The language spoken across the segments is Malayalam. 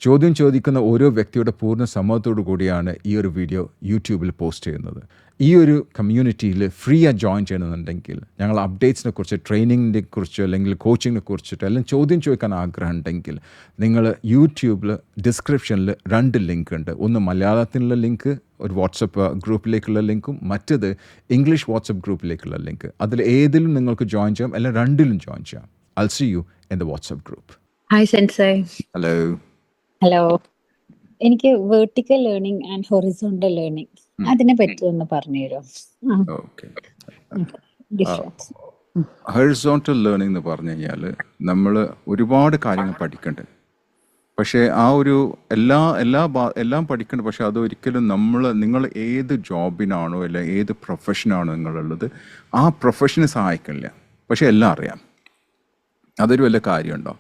ചോദ്യം ചോദിക്കുന്ന ഓരോ വ്യക്തിയുടെ പൂർണ്ണ സമ്മതത്തോടു കൂടിയാണ് ഈ ഒരു വീഡിയോ യൂട്യൂബിൽ പോസ്റ്റ് ചെയ്യുന്നത്. ഈ ഒരു കമ്മ്യൂണിറ്റിയിൽ ഫ്രീ ആയി ജോയിൻ ചെയ്യണമെന്നുണ്ടെങ്കിൽ ഞങ്ങൾ അപ്ഡേറ്റ്സിനെ കുറിച്ച്, ട്രെയിനിങ്ങിനെ കുറിച്ച്, അല്ലെങ്കിൽ കോച്ചിങ്ങിനെ കുറിച്ചിട്ട് എല്ലാം ചോദ്യം ചോദിക്കാൻ ആഗ്രഹം ഉണ്ടെങ്കിൽ നിങ്ങൾ യൂട്യൂബിൽ ഡിസ്ക്രിപ്ഷനിൽ 2 ലിങ്ക് ഉണ്ട്. ഒന്ന് മലയാളത്തിലുള്ള ലിങ്ക്, ഒരു വാട്സപ്പ് ഗ്രൂപ്പിലേക്കുള്ള ലിങ്കും, മറ്റത് ഇംഗ്ലീഷ് വാട്സപ്പ് ഗ്രൂപ്പിലേക്കുള്ള ലിങ്ക്. അതിൽ ഏതിലും നിങ്ങൾക്ക് ജോയിൻ ചെയ്യാം, അല്ലെങ്കിൽ 2ലും ജോയിൻ ചെയ്യാം. I'll see you in the WhatsApp group. Hi, Sensei. Hello. Hello. എനിക്ക് vertical learning and horizontal learning അതിനെ പറ്റി ഒന്ന് പറഞ്ഞു തരുമോ? ഓക്കെ. ഹൊറിസോണ്ടൽ ലേണിംഗ് എന്ന് പറഞ്ഞു കഴിഞ്ഞാൽ നമ്മൾ ഒരുപാട് കാര്യങ്ങൾ പഠിക്കുന്നുണ്ട്. പക്ഷേ ആ ഒരു എല്ലാം പഠിക്കുന്നുണ്ട്. പക്ഷെ അതൊരിക്കലും നിങ്ങൾ ഏത് ജോബിനാണോ അല്ല ഏത് പ്രൊഫഷനാണോ നിങ്ങളുള്ളത്, ആ പ്രൊഫഷനെ സഹായിക്കില്ല. പക്ഷെ എല്ലാം അറിയാം. അതൊരു വലിയ കാര്യമുണ്ടോ?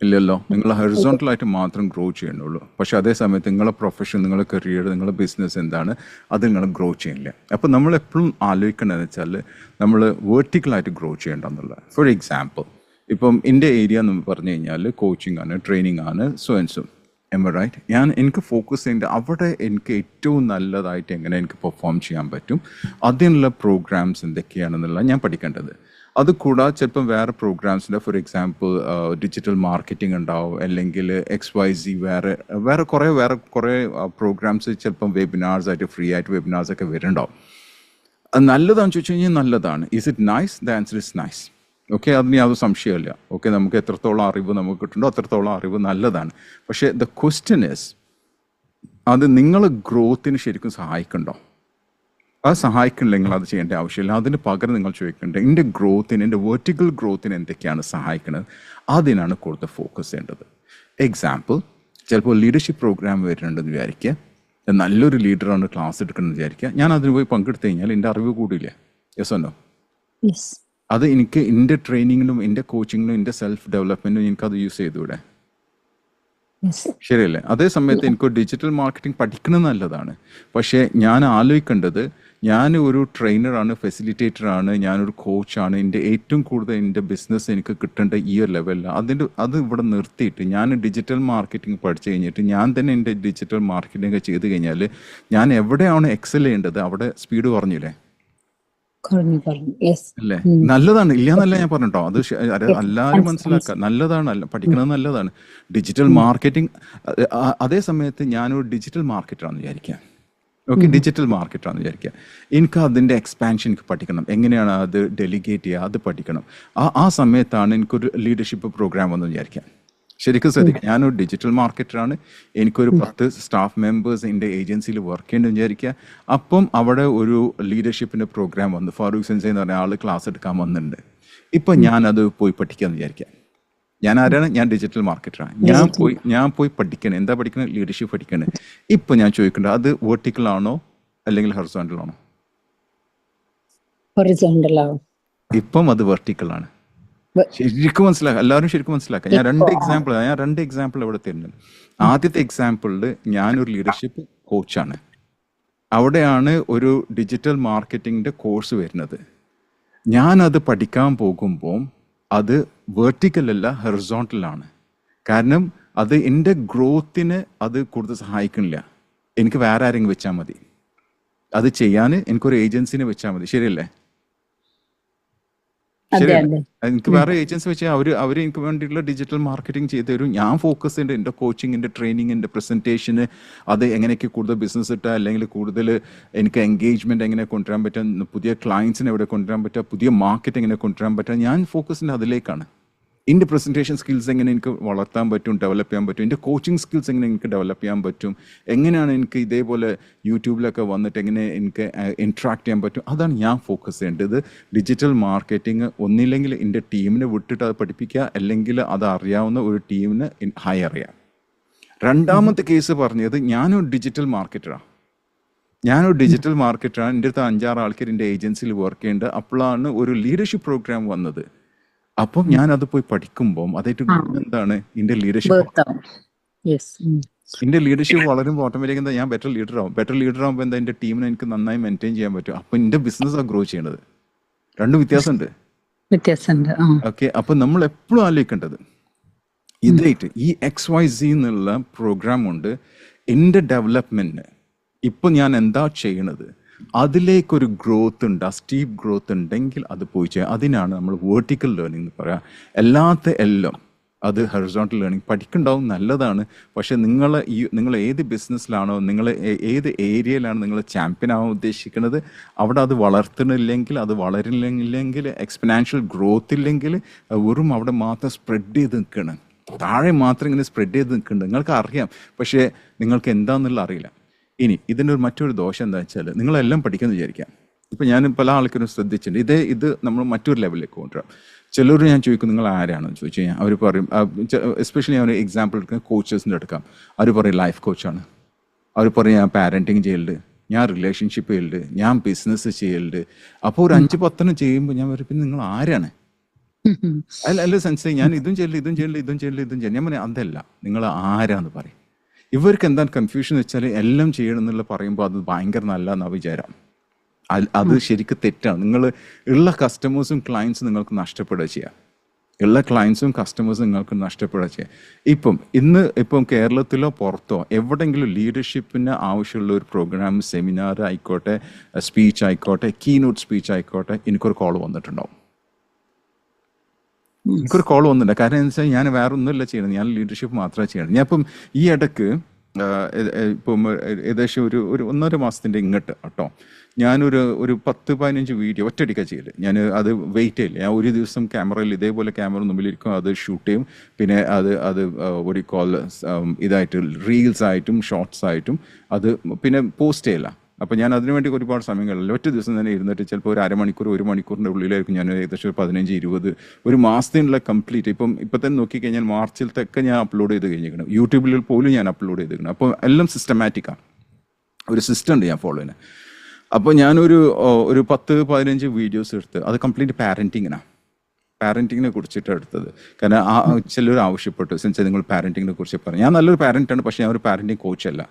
ഇല്ലല്ലോ. നിങ്ങൾ ഹൊറിസോണ്ടലായിട്ട് മാത്രം ഗ്രോ ചെയ്യണുള്ളൂ. പക്ഷെ അതേ സമയത്ത് നിങ്ങളെ പ്രൊഫഷൻ, നിങ്ങളുടെ കരിയർ, നിങ്ങളുടെ ബിസിനസ് എന്താണ്, അത് നിങ്ങൾ ഗ്രോ ചെയ്യില്ല. അപ്പോൾ നമ്മൾ എപ്പോഴും ആലോചിക്കേണ്ടതെന്ന് വെച്ചാൽ നമ്മൾ വേർട്ടിക്കലായിട്ട് ഗ്രോ ചെയ്യേണ്ടതെന്നുള്ളത്. ഫോർ എക്സാമ്പിൾ, ഇപ്പം എൻ്റെ ഏരിയ എന്ന് പറഞ്ഞു കഴിഞ്ഞാൽ കോച്ചിങ് ആണ്, ട്രെയിനിങ് ആണ്, സോ ആൻഡ് സോ. റൈറ്റ്? എനിക്ക് ഫോക്കസ് ചെയ്യേണ്ടത് അവിടെ എനിക്ക് ഏറ്റവും നല്ലതായിട്ട് എങ്ങനെ എനിക്ക് പെർഫോം ചെയ്യാൻ പറ്റും, അതിനുള്ള പ്രോഗ്രാംസ് എന്തൊക്കെയാണെന്നുള്ളത് ഞാൻ പഠിക്കേണ്ടത്. അത് കൂടാതെ ചിലപ്പം വേറെ പ്രോഗ്രാംസിൻ്റെ, ഫോർ എക്സാമ്പിൾ ഡിജിറ്റൽ മാർക്കറ്റിംഗ് ഉണ്ടാവും, അല്ലെങ്കിൽ XYZ വേറെ കുറേ പ്രോഗ്രാംസ് ചിലപ്പം വെബിനാർസ് ആയിട്ട്, ഫ്രീ ആയിട്ട് വെബിനാർസ് ഒക്കെ വരുന്നുണ്ടാവും. അത് നല്ലതാണെന്ന് ചോദിച്ചു കഴിഞ്ഞാൽ നല്ലതാണ്. Is it nice? The answer is nice. Okay, അതിന് യാതൊരു സംശയമില്ല. ഓക്കെ, നമുക്ക് എത്രത്തോളം അറിവ് നമുക്ക് കിട്ടുന്നുണ്ടോ അത്രത്തോളം അറിവ് നല്ലതാണ്. പക്ഷേ ദ ക്വസ്റ്റ്യൻ ഇസ്, അത് നിങ്ങളെ ഗ്രോത്തിന് ശരിക്കും സഹായിക്കുന്നുണ്ടോ? അത് സഹായിക്കണില്ലെങ്കിൽ അത് ചെയ്യേണ്ട ആവശ്യമില്ല. അതിന് പകരം നിങ്ങൾ ചോദിക്കേണ്ടത് എൻ്റെ ഗ്രോത്തിന്, എൻ്റെ വെർട്ടിക്കൽ ഗ്രോത്തിന് എന്തൊക്കെയാണ് സഹായിക്കുന്നത്, അതിനാണ് കൂടുതൽ ഫോക്കസ് ചെയ്യേണ്ടത്. എക്സാമ്പിൾ, ചിലപ്പോൾ ലീഡർഷിപ്പ് പ്രോഗ്രാം വരുന്നുണ്ടെന്ന് വിചാരിക്കുക, നല്ലൊരു ലീഡറാണ് ക്ലാസ് എടുക്കണമെന്ന് വിചാരിക്കുക. ഞാൻ അതിന് പോയി പങ്കെടുത്തു കഴിഞ്ഞാൽ എൻ്റെ അറിവ് കൂടിയില്ലേ? Yes oh no? അത് എനിക്ക് എൻ്റെ ട്രെയിനിങ്ങിനും എൻ്റെ കോച്ചിങ്ങിനും എൻ്റെ സെൽഫ് ഡെവലപ്മെൻറ്റിനും എനിക്കത് യൂസ് ചെയ്തുകൂടെ? ശരിയല്ലേ? അതേ സമയത്ത് എനിക്ക് ഡിജിറ്റൽ മാർക്കറ്റിംഗ് പഠിക്കുന്നത് നല്ലതാണ്. പക്ഷേ ഞാൻ ആലോചിക്കേണ്ടത്, ഞാൻ ഒരു ട്രെയിനറാണ്, ഫെസിലിറ്റേറ്ററാണ്, ഞാനൊരു കോച്ചാണ്, എൻ്റെ ഏറ്റവും കൂടുതൽ എൻ്റെ ബിസിനസ് എനിക്ക് കിട്ടേണ്ട ഈ ഒരു ലെവലിൽ അത് ഇവിടെ നിർത്തിയിട്ട് ഞാൻ ഡിജിറ്റൽ മാർക്കറ്റിംഗ് പഠിച്ചു കഴിഞ്ഞിട്ട് ഞാൻ തന്നെ എൻ്റെ ഡിജിറ്റൽ മാർക്കറ്റിംഗ് ചെയ്ത് കഴിഞ്ഞാൽ ഞാൻ എവിടെയാണ് എക്സൽ ചെയ്യേണ്ടത് അവിടെ സ്പീഡ് കുറഞ്ഞില്ലേ? അല്ലേ? നല്ലതാണ്, ഇല്ലാന്നല്ല ഞാൻ പറഞ്ഞിട്ടോ. അത് എല്ലാവരും മനസ്സിലാക്കുക. നല്ലതാണ്, പഠിക്കുന്നത് നല്ലതാണ്. ഡിജിറ്റൽ മാർക്കറ്റിംഗ്, അതേ സമയത്ത് ഞാനൊരു ഡിജിറ്റൽ മാർക്കറ്ററാണെന്ന് വിചാരിക്കുക. ഓക്കെ, ഡിജിറ്റൽ മാർക്കറ്റാണെന്ന് വിചാരിക്കുക. എനിക്ക് അതിൻ്റെ എക്സ്പാൻഷൻ എനിക്ക് പഠിക്കണം, എങ്ങനെയാണ് അത് ഡെലിഗേറ്റ് ചെയ്യുക, അത് പഠിക്കണം. ആ സമയത്താണ് എനിക്കൊരു ലീഡർഷിപ്പ് പ്രോഗ്രാം വന്നു വിചാരിക്കാം. ശരിക്കും ശ്രദ്ധിക്കുക, ഞാനൊരു ഡിജിറ്റൽ മാർക്കറ്ററാണ്, എനിക്കൊരു 10 സ്റ്റാഫ് മെമ്പേഴ്സ് എൻ്റെ ഏജൻസിയിൽ വർക്ക് ചെയ്യേണ്ടതെന്ന് വിചാരിക്കുക. അപ്പം അവിടെ ഒരു ലീഡർഷിപ്പിൻ്റെ പ്രോഗ്രാം വന്നു, ഫാറൂഖ് സെൻസെ എന്ന് പറഞ്ഞ ആൾ ക്ലാസ് എടുക്കാൻ വന്നിട്ടുണ്ട്. ഇപ്പം ഞാനത് പോയി പഠിക്കാമെന്ന് വിചാരിക്കാം. ഞാൻ ആരാണ്? ഞാൻ ഡിജിറ്റൽ മാർക്കറ്ററാണ്. ഞാൻ പോയി പഠിക്കണം. എന്താ പഠിക്കണം? ലീഡർഷിപ്പ് പഠിക്കണം. ഇപ്പം ഞാൻ ചോദിക്കേണ്ടത്, അത് വെർട്ടിക്കൽ ആണോ അല്ലെങ്കിൽ ഹൊറിസോണ്ടൽ ആണോ? ഇപ്പം അത് വെർട്ടിക്കൽ ആണ്. ശരിക്കും മനസ്സിലാക്കുക, എല്ലാവരും ശരിക്കും മനസ്സിലാക്കുക. ഞാൻ രണ്ട് എക്സാമ്പിൾ ഇവിടെ തരുന്നുണ്ട്. ആദ്യത്തെ എക്സാമ്പിളിൽ ഞാനൊരു ലീഡർഷിപ്പ് കോച്ചാണ്. അവിടെയാണ് ഒരു ഡിജിറ്റൽ മാർക്കറ്റിംഗിൻ്റെ കോഴ്സ് വരുന്നത്. ഞാനത് പഠിക്കാൻ പോകുമ്പോൾ അത് വെർട്ടിക്കൽ അല്ല, ഹൊറിസോണ്ടലാണ്. കാരണം അത് എൻ്റെ ഗ്രോത്തിന് അത് കൂടുതൽ സഹായിക്കുന്നില്ല. എനിക്ക് വേറെ ആരെങ്കിലും വെച്ചാൽ മതി അത് ചെയ്യാൻ, എനിക്കൊരു ഏജൻസിനെ വെച്ചാൽ മതി. ശരിയല്ലേ? ശരിയല്ലേ? എനിക്ക് വേറെ ഏജൻസി വെച്ചാൽ അവർ എനിക്ക് വേണ്ടിയിട്ടുള്ള ഡിജിറ്റൽ മാർക്കറ്റിംഗ് ചെയ്ത് തരും. ഞാൻ ഫോക്കസ് ചെയ്യേണ്ട എൻ്റെ കോച്ചിങ്, എൻ്റെ ട്രെയിനിങ്, എൻ്റെ പ്രസൻറ്റേഷന്, അത് എങ്ങനെയൊക്കെ കൂടുതൽ ബിസിനസ് ഇട്ടുക, അല്ലെങ്കിൽ കൂടുതൽ എനിക്ക് എൻഗേജ്മെൻറ്റ് എങ്ങനെ കൊണ്ടുവരാൻ പറ്റുക, പുതിയ ക്ലയൻസിനെ എവിടെ കൊണ്ടുവരാൻ പറ്റുക, പുതിയ മാർക്കറ്റ് എങ്ങനെ കൊണ്ടുവരാൻ പറ്റുക, ഞാൻ ഫോക്കസ് ചെയ്യുന്നത് അതിലേക്കാണ്. എൻ്റെ പ്രസൻറ്റേഷൻ സ്കിൽസ് എങ്ങനെ എനിക്ക് വളർത്താൻ പറ്റും, ഡെവലപ്പ് ചെയ്യാൻ പറ്റും, എൻ്റെ കോച്ചിങ് സ്കിൽസ് എങ്ങനെ എനിക്ക് ഡെവലപ്പ് ചെയ്യാൻ പറ്റും, എങ്ങനെയാണ് എനിക്ക് ഇതേപോലെ യൂട്യൂബിലൊക്കെ വന്നിട്ട് എങ്ങനെ എനിക്ക് ഇൻട്രാക്ട് ചെയ്യാൻ പറ്റും, അതാണ് ഞാൻ ഫോക്കസ് ചെയ്യേണ്ടത്. ഡിജിറ്റൽ മാർക്കറ്റിംഗ് ഒന്നില്ലെങ്കിൽ എൻ്റെ ടീമിനെ വിട്ടിട്ട് അത് പഠിപ്പിക്കുക, അല്ലെങ്കിൽ അത് അറിയാവുന്ന ഒരു ടീമിന് ഹയർ ചെയ്യാം. രണ്ടാമത്തെ കേസ് പറഞ്ഞത്, ഞാനൊരു ഡിജിറ്റൽ മാർക്കറ്ററാണ്. എൻ്റെ അടുത്ത് 5-6 ആൾക്കാർ എൻ്റെ ഏജൻസിയിൽ വർക്ക് ചെയ്യുന്നുണ്ട്. അപ്പോഴാണ് ഒരു ലീഡർഷിപ്പ് പ്രോഗ്രാം വന്നത്. അപ്പം ഞാൻ അത് പോയി പഠിക്കുമ്പോൾ അതായിട്ട് എന്താണ്, എൻ്റെ ലീഡർഷിപ്പ് വളരുമ്പോൾ ഓട്ടോമാറ്റിക് എന്താ, ഞാൻ ബെറ്റർ ലീഡർ ആകുമ്പോൾ എന്താ, എൻ്റെ ടീമിനെ എനിക്ക് നന്നായി മെയിൻറ്റെയിൻ ചെയ്യാൻ പറ്റും. അപ്പം എൻ്റെ ബിസിനസ്സാണ് ഗ്രോ ചെയ്യണത്. രണ്ടും വ്യത്യാസമുണ്ട്. ഓക്കെ, അപ്പം നമ്മൾ എപ്പോഴും ആലോചിക്കേണ്ടത്, ഇതായിട്ട് ഈ XYZ എന്നുള്ള പ്രോഗ്രാം കൊണ്ട് എൻ്റെ ഡെവലപ്മെൻറ്റിന് ഇപ്പം ഞാൻ എന്താ ചെയ്യണത് അതിലേക്കൊരു ഗ്രോത്ത് ഉണ്ട്, ആ സ്റ്റീപ്പ് ഗ്രോത്ത് ഉണ്ടെങ്കിൽ അത് പോയി ചെയ്യാം. അതിനാണ് നമ്മൾ വേർട്ടിക്കൽ ലേണിംഗ് എന്ന് പറയാം. എല്ലാം അത് ഹൊറിസോണ്ടൽ ലേണിംഗ് പഠിക്കുന്നുണ്ടാവും, നല്ലതാണ്. പക്ഷെ നിങ്ങൾ ഏത് ബിസിനസ്സിലാണോ, നിങ്ങൾ ഏത് ഏരിയയിലാണ് നിങ്ങൾ ചാമ്പ്യൻ ആവാൻ ഉദ്ദേശിക്കുന്നത്, അവിടെ അത് വളർത്തുന്നില്ലെങ്കിൽ, അത് വളരില്ലെങ്കിൽ, എക്സ്പെനാൻഷ്യൽ ഗ്രോത്ത് ഇല്ലെങ്കിൽ, വെറും അവിടെ മാത്രം സ്പ്രെഡ് ചെയ്ത് നിൽക്കണം, താഴെ മാത്രം ഇങ്ങനെ സ്പ്രെഡ് ചെയ്ത് നിൽക്കുന്നുണ്ട്. നിങ്ങൾക്ക് അറിയാം, പക്ഷേ നിങ്ങൾക്ക് എന്താണെന്നുള്ള അറിയില്ല. ഇനി ഇതിൻ്റെ മറ്റൊരു ദോഷം എന്താ വെച്ചാൽ, നിങ്ങളെല്ലാം പഠിക്കുമെന്ന് വിചാരിക്കാം. ഇപ്പം ഞാൻ പല ആൾക്കാരും ശ്രദ്ധിച്ചിട്ടുണ്ട്, ഇത് നമ്മൾ മറ്റൊരു ലെവലിലേക്ക് കൊണ്ടുവരാം. ചിലർ ഞാൻ ചോദിക്കും നിങ്ങൾ ആരാണെന്ന് ചോദിച്ചു കഴിഞ്ഞാൽ അവർ പറയും, എസ്പെഷ്യലി ഞാൻ ഒരു എക്സാമ്പിൾ എടുക്കാം, കോച്ചസിൻ്റെ എടുക്കാം. അവർ പറയും ലൈഫ് കോച്ചാണ്, അവർ പറയും ഞാൻ പാരൻറ്റിങ് ചെയ്യലുണ്ട്, ഞാൻ റിലേഷൻഷിപ്പ് ചെയ്യലുണ്ട്, ഞാൻ ബിസിനസ് ചെയ്യലുണ്ട്. അപ്പോൾ ഒരു 5-10 ചെയ്യുമ്പോൾ ഞാൻ പറയും പിന്നെ നിങ്ങൾ ആരാണ്? അല്ല സെൻസ് ഞാൻ ഇതും ചെയ്യില്ല. ഞാൻ പറയാം അതല്ല, നിങ്ങൾ ആരാന്ന് പറയും. ഇവർക്ക് എന്താണ് കൺഫ്യൂഷൻ വെച്ചാൽ എല്ലാം ചെയ്യണം എന്നുള്ള പറയുമ്പോൾ അത് ഭയങ്കര നല്ലതെന്നാ വിചാരം. അത് ശരിക്കും തെറ്റാണ്. നിങ്ങൾ ഉള്ള കസ്റ്റമേഴ്സും ക്ലയൻസും നിങ്ങൾക്ക് നഷ്ടപ്പെടുക ചെയ്യുക. നിങ്ങൾക്ക് നഷ്ടപ്പെടുക ചെയ്യുക. ഇപ്പം കേരളത്തിലോ പുറത്തോ എവിടെയെങ്കിലും ലീഡർഷിപ്പിന് ആവശ്യമുള്ള ഒരു പ്രോഗ്രാം, സെമിനാർ ആയിക്കോട്ടെ, സ്പീച്ച് ആയിക്കോട്ടെ, കീനോട്ട് സ്പീച്ച് ആയിക്കോട്ടെ, എനിക്കൊരു കോൾ വന്നിട്ടുണ്ടാവും. കാരണം എന്ന് വെച്ചാൽ ഞാൻ വേറെ ഒന്നുമില്ല ചെയ്യണം, ഞാൻ ലീഡർഷിപ്പ് മാത്രമേ ചെയ്യണം. ഞാൻ ഇപ്പം ഈ ഇടയ്ക്ക് ഇപ്പം ഏകദേശം ഒരു 1.5 മാസത്തിൻ്റെ ഇങ്ങോട്ട് കേട്ടോ, ഞാനൊരു 10-15 വീഡിയോ ഒറ്റയടിക്കാണ് ചെയ്യല്. ഞാൻ അത് വെയിറ്റ് ചെയ്യില്ല. ഞാൻ ഒരു ദിവസം ക്യാമറയിൽ ഇതേപോലെ ക്യാമറ മുമ്പിലിരിക്കും, അത് ഷൂട്ട് ചെയ്യും. പിന്നെ അത് ഒരു കോൾ ഇതായിട്ട് റീൽസ് ആയിട്ടും ഷോർട്സ് ആയിട്ടും അത് പിന്നെ പോസ്റ്റ് ചെയ്യില്ല. അപ്പോൾ ഞാൻ അതിനുവേണ്ടി ഒരുപാട് സമയങ്ങളില്ല, ഒറ്റ ദിവസം തന്നെ ഇരുന്നിട്ട് ചിലപ്പോൾ ഒരു അരമണിക്കൂർ 1 മണിക്കൂറിൻ്റെ ഉള്ളിലായിരിക്കും ഞാൻ ഏകദേശം 15-20 ഒരു മാസത്തിനുള്ള കംപ്ലീറ്റ്. ഇപ്പം തന്നെ നോക്കിക്കഴിഞ്ഞാൽ മാർച്ചിലത്തൊക്കെ ഞാൻ അപ്ലോഡ് ചെയ്ത് കഴിഞ്ഞിരിക്കണം, യൂട്യൂബിൽ പോലും ഞാൻ അപ്ലോഡ് ചെയ്തിരിക്കണം. അപ്പോൾ എല്ലാം സിസ്റ്റമാറ്റിക്കാണ്, ഒരു സിസ്റ്റം ഉണ്ട് ഞാൻ ഫോളോ ചെയ്യുന്നത്. അപ്പോൾ ഞാനൊരു 10-15 വീഡിയോസ് എടുത്ത് അത് കംപ്ലീറ്റ് പാരൻറ്റിങ്ങിനെ കുറിച്ചിട്ടാണ് എടുത്തത്. കാരണം ചിലർ ആവശ്യപ്പെട്ടു, സെൻസ് നിങ്ങൾ പാരൻറ്റിങ്ങിനെ കുറിച്ച് പറഞ്ഞു. ഞാൻ നല്ലൊരു പാരൻറ്റാണ്, പക്ഷേ ഞാൻ ഒരു പാരൻറ്റിങ് കോച്ചല്ല.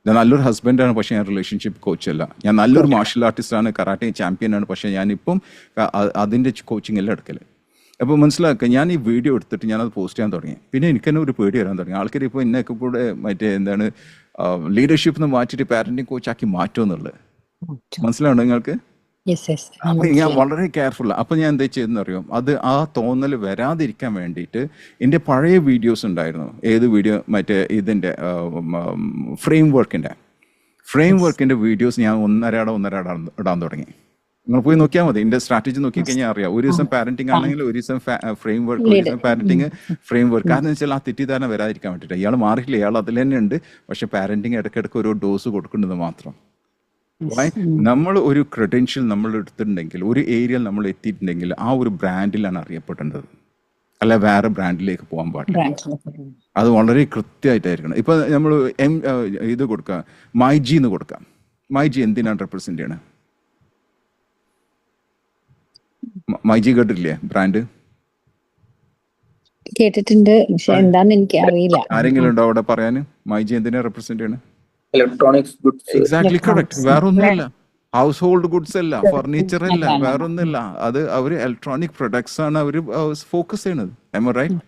ഞാൻ നല്ലൊരു ഹസ്ബൻഡാണ്, പക്ഷേ ഞാൻ റിലേഷൻഷിപ്പ് കോച്ചല്ല. ഞാൻ നല്ലൊരു മാർഷൽ ആർട്ടിസ്റ്റാണ്, കരാട്ടെ ചാമ്പ്യനാണ്, പക്ഷേ ഞാനിപ്പം അതിൻ്റെ കോച്ചിങ് എല്ലാം എടുക്കല്. അപ്പോൾ മനസ്സിലാക്കുക, ഞാൻ ഈ വീഡിയോ എടുത്തിട്ട് ഞാനത് പോസ്റ്റ് ചെയ്യാൻ തുടങ്ങി. പിന്നെ എനിക്ക് തന്നെ ഒരു പേടി വരാൻ തുടങ്ങി. ആൾക്കാർ ഇപ്പോൾ എന്നൊക്കെ കൂടെ ലീഡർഷിപ്പ് എന്ന് മാറ്റിയിട്ട് പാരൻറ്റിങ് കോച്ചാക്കി മാറ്റുമെന്നുള്ളത് മനസ്സിലാവുണ്ടോ നിങ്ങൾക്ക്? അപ്പൊ ഞാൻ വളരെ കെയർഫുൾ. അപ്പൊ ഞാൻ എന്താ ചെയ്തെന്ന് അറിയാം, അത് ആ തോന്നൽ വരാതിരിക്കാൻ വേണ്ടിയിട്ട് എൻ്റെ പഴയ വീഡിയോസ് ഉണ്ടായിരുന്നു. ഏത് വീഡിയോ? ഇതിൻ്റെ ഫ്രെയിം വർക്കിൻ്റെ വീഡിയോസ് ഞാൻ ഒന്നര ഇടാൻ തുടങ്ങി. നിങ്ങൾ പോയി നോക്കിയാൽ മതി, എൻ്റെ സ്ട്രാറ്റജി നോക്കിക്കഴിഞ്ഞാൽ അറിയാം. ഒരു ദിവസം പാരന്റിങ് ആണെങ്കിൽ ഒരു ദിവസം ഫ്രെയിം വർക്ക്, ഒരു ദിവസം പാരന്റിങ് ഫ്രെയിം വർക്ക്. കാരണം വെച്ചാൽ ആ തെറ്റിദ്ധാരണ വരാതിരിക്കാൻ വേണ്ടിയിട്ട്. ഇയാൾ മാറിയില്ല, ഇയാൾ അതിൽ തന്നെ ഉണ്ട്, പക്ഷെ പാരന്റിങ് ഇടയ്ക്കിടയ്ക്ക് ഒരു ഡോസ് കൊടുക്കേണ്ടത് മാത്രം. നമ്മൾ ഒരു ക്രെഡൻഷ്യൽ നമ്മൾ എടുത്തിട്ടുണ്ടെങ്കിൽ, ഒരു ഏരിയയിൽ നമ്മൾ എത്തിയിട്ടുണ്ടെങ്കിൽ ആ ഒരു ബ്രാൻഡിലാണ് അറിയപ്പെടേണ്ടത്, അല്ല വേറെ ബ്രാൻഡിലേക്ക് പോകാൻ പാടില്ല. അത് വളരെ കൃത്യമായിട്ടായിരിക്കണം. ഇപ്പൊ നമ്മൾ ഇത് കൊടുക്കാം, മൈജി എന്ന് കൊടുക്കാം. മൈജി എന്തിനാണ് റെപ്രസെന്റ് ചെയ്യണത്? മൈജി കേട്ടില്ലേ ബ്രാൻഡ്? കേട്ടിട്ടുണ്ട്, പക്ഷെ എന്താന്ന് എനിക്ക് അറിയില്ല. ആരെങ്കിലും ഉണ്ടോ അവിടെ പറയാന് മൈജി എന്തിനാ റെപ്രസെന്റ് ചെയ്യണത്? Electronics goods. Exactly correct. വേറെ ഒന്നുമില്ല, ഹൗസ് ഹോൾഡ് ഗുഡ്സ് അല്ല, ഫർണിച്ചർ അല്ല, വേറെ ഒന്നുമില്ല. അത് അവർ ഇലക്ട്രോണിക് പ്രൊഡക്ട്സ് ആണ് അവർ ഫോക്കസ് ചെയ്യണത്. റൈറ്റ്?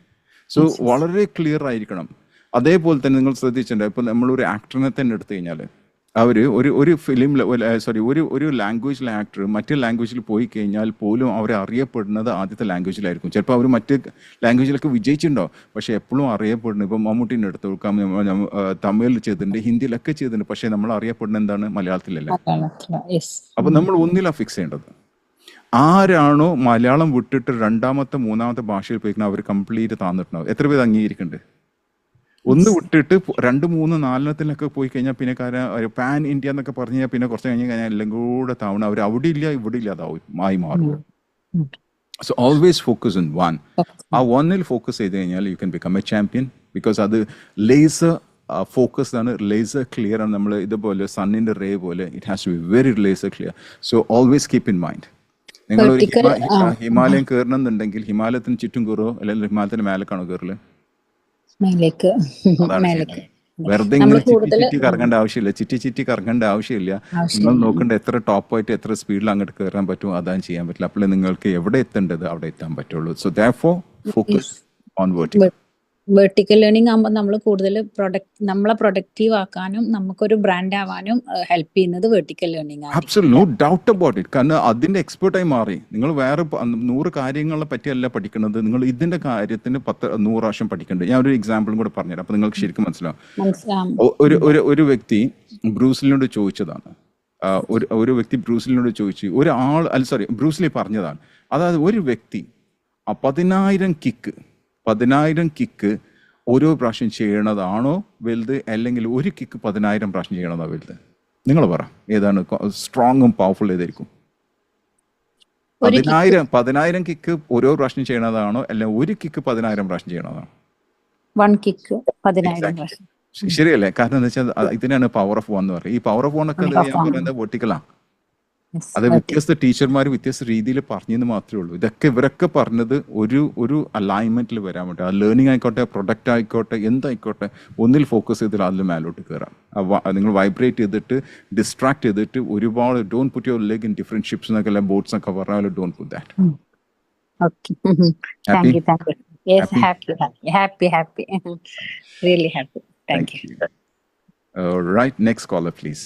സോ വളരെ ക്ലിയർ ആയിരിക്കണം. അതേപോലെ തന്നെ നിങ്ങൾ ശ്രദ്ധിച്ചിട്ടുണ്ട്, ഇപ്പൊ നമ്മളൊരു ആക്ടറിനെ തന്നെ എടുത്തു കഴിഞ്ഞാൽ അവർ ഒരു ഒരു ലാംഗ്വേജിലെ ആക്ടർ മറ്റു ലാംഗ്വേജിൽ പോയി കഴിഞ്ഞാൽ പോലും അവർ അറിയപ്പെടുന്നത് ആദ്യത്തെ ലാംഗ്വേജിലായിരിക്കും. ചിലപ്പോൾ അവർ മറ്റ് ലാംഗ്വേജിലൊക്കെ വിജയിച്ചിട്ടുണ്ടോ, പക്ഷെ എപ്പോഴും അറിയപ്പെടുന്നത്, ഇപ്പം മമ്മൂട്ടിൻ്റെ അടുത്ത് കൊടുക്കാം, തമിഴിൽ ചെയ്തിട്ടുണ്ട്, ഹിന്ദിയിലൊക്കെ ചെയ്തിട്ടുണ്ട്, പക്ഷെ നമ്മൾ അറിയപ്പെടുന്നത് എന്താണ്? മലയാളത്തിലല്ല. അപ്പൊ നമ്മൾ ഒന്നിലാണ് ഫിക്സ് ചെയ്യേണ്ടത്. ആരാണോ മലയാളം വിട്ടിട്ട് രണ്ടാമത്തെ മൂന്നാമത്തെ ഭാഷയിൽ പോയിക്കണം, അവർ കംപ്ലീറ്റ് താന്നിട്ടുണ്ടാവും. എത്ര പേര് അംഗീകരിക്കുന്നുണ്ട്? ഒന്ന് വിട്ടിട്ട് 2, 3, 4 പോയി കഴിഞ്ഞാൽ പിന്നെ കാര്യം പാൻ ഇന്ത്യ എന്നൊക്കെ പറഞ്ഞു കഴിഞ്ഞാൽ പിന്നെ കുറച്ച് കഴിഞ്ഞ് കഴിഞ്ഞാൽ എല്ലാം കൂടെ താവണം. അവർ അവിടെ ഇല്ല ഇവിടെ ഇല്ല അതായി മാറും. So always focus on one. ആ ഒന്നിൽ ഫോക്കസ് ചെയ്ത് കഴിഞ്ഞാൽ you can become a champion. Because അത് ലേസർ ഫോക്കസ് ആണ്, ലേസർ ക്ലിയർ ആണ്. നമ്മൾ ഇതുപോലെ സണ്ണിന്റെ റേ പോലെ it has to be very laser clear. So always keep in mind, നിങ്ങൾ ഒരു ഹിമാലയം കയറണമെന്നുണ്ടെങ്കിൽ ഹിമാലയത്തിന് ചുറ്റും കയറോ അല്ലെങ്കിൽ ഹിമാലയത്തിന് മേലേക്കാണോ കയറല്? വെറുതെ ഇങ്ങനെ ചുറ്റി കറങ്ങേണ്ട ആവശ്യമില്ല. നിങ്ങൾ നോക്കേണ്ട എത്ര ടോപ്പായിട്ട് എത്ര സ്പീഡിൽ അങ്ങോട്ട് കയറാൻ പറ്റും, അതാണ് ചെയ്യാൻ പറ്റില്ല. അപ്പോൾ നിങ്ങൾക്ക് എവിടെ എത്തേണ്ടത് അവിടെ എത്താൻ പറ്റുള്ളൂ. So therefore focus on vertical. Vertical learning ആകുമ്പോൾ നമ്മൾ കൂടുതൽ നമ്മളെ പ്രൊഡക്റ്റീവ് ആക്കാനും നമുക്കൊരു ബ്രാൻഡ് ആവാനും ഹെൽപ്പ് ചെയ്യുന്നത് വെർട്ടിക്കൽ ലേണിംഗ് ആണ്. Absolute no doubt about it. കാരണം അതിന്റെ എക്സ്പേർട്ടായി മാറി. നിങ്ങൾ വേറെ 100 കാര്യങ്ങളെ പറ്റിയല്ല പഠിക്കുന്നത്, നിങ്ങൾ ഇതിന്റെ കാര്യത്തിന് 100 പ്രാവശ്യം പഠിക്കേണ്ടത്. ഞാൻ ഒരു എക്സാമ്പിളും കൂടെ പറഞ്ഞുതരാം, അപ്പൊ നിങ്ങൾക്ക് ശരിക്കും മനസ്സിലാവും. ഒരു വ്യക്തി ബ്രൂസ്ലിനോട് ചോദിച്ചതാണ്, ഒരു വ്യക്തി ബ്രൂസ്ലിനോട് ചോദിച്ചു, ബ്രൂസ്ലി പറഞ്ഞതാണ്, അതായത് ഒരു വ്യക്തി 10,000 കിക്ക് ഓരോ പ്രാവശ്യം ചെയ്യണതാണോ വലുത്, അല്ലെങ്കിൽ ഒരു കിക്ക് 10,000 പ്രാവശ്യം ചെയ്യണതാ വലുത്? നിങ്ങൾ പറ, ഏതാണ് സ്ട്രോങ്ങും പവർഫുൾ ഏതായിരിക്കും? 10,000 കിക്ക് ഓരോ പ്രാവശ്യം ചെയ്യണതാണോ, അല്ലെങ്കിൽ ഒരു കിക്ക് 10,000 പ്രാവശ്യം ചെയ്യണതാണോ? 1 കിക്ക് 10,000 പ്രാവശ്യം. ശരിയല്ലേ? കാരണം എന്താ വെച്ചാൽ ഇതിനാണ് പവർ ഓഫ് 1 എന്ന് പറയുന്നത്. ഈ പവർ ഓഫ് 1 ഒക്കെ ഞാൻ പറയുന്നത് വെർട്ടിക്കലാണ്. അത് വ്യത്യസ്ത ടീച്ചർമാർ വ്യത്യസ്ത രീതിയിൽ പറഞ്ഞെന്ന് മാത്രമേ ഉള്ളൂ. ഇവരൊക്കെ പറഞ്ഞത് ഒരു അലൈൻമെന്റിൽ വരാൻ വേണ്ടി. ആ ലേണിംഗ് ആയിക്കോട്ടെ, പ്രൊഡക്റ്റ് ആയിക്കോട്ടെ, എന്തായിക്കോട്ടെ, ഒന്നിൽ ഫോക്കസ് ചെയ്തിട്ട് അതിൽ മേലോട്ട് കയറാം. നിങ്ങൾ വൈബ്രേറ്റ് ചെയ്തിട്ട് ഡിസ്ട്രാക്ട് ചെയ്തിട്ട് ഒരുപാട് don't put your leg in different ships എന്നൊക്കെ ബോട്ട്സ് ഒക്കെ പറഞ്ഞാൽ don't put that. Okay. Thank you. Yes, happy. Really happy. Thank you. All right, next caller please.